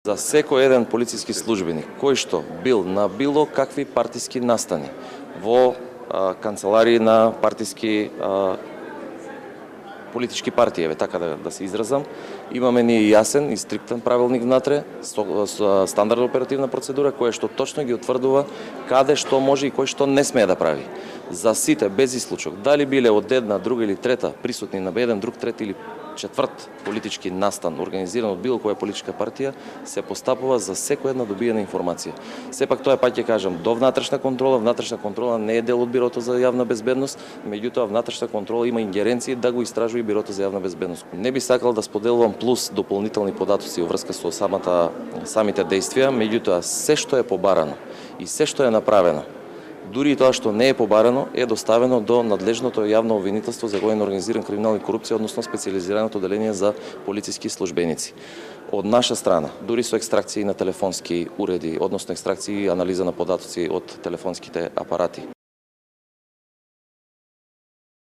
За секој еден полициски службеник кој што бил на било какви партиски настани во канцеларии на партиски политички партии, така да се изразам, имаме ние јасен и стриктен правилник внатре, стандардна оперативна процедура која што точно ги утврдува каде што може и кој што не смее да прави. За сите без исклучок, дали биле од една, друга или трета присутни на еден, друг, трет или четврт политички настан, организиран од било која политичка партија, се постапува за секоја една добиена информација. Сепак тоа пак ќе кажам до внатрешна контрола не е дел од Бирото за јавна безбедност, меѓутоа внатрешна контрола има ингеренции да го истражува и Бирото за јавна безбедност. Не би сакал да споделувам плюс дополнителни податоци во врска со самите действија, меѓутоа се што е побарано и се што е направено, дури и тоа што не е побарано, е доставено до надлежното јавно обвинителство за воен организиран криминал и корупција, односно специјализираното оделение за полициски службеници. Од наша страна, дури со екстракции на телефонски уреди, односно екстракции и анализа на податоци од телефонските апарати,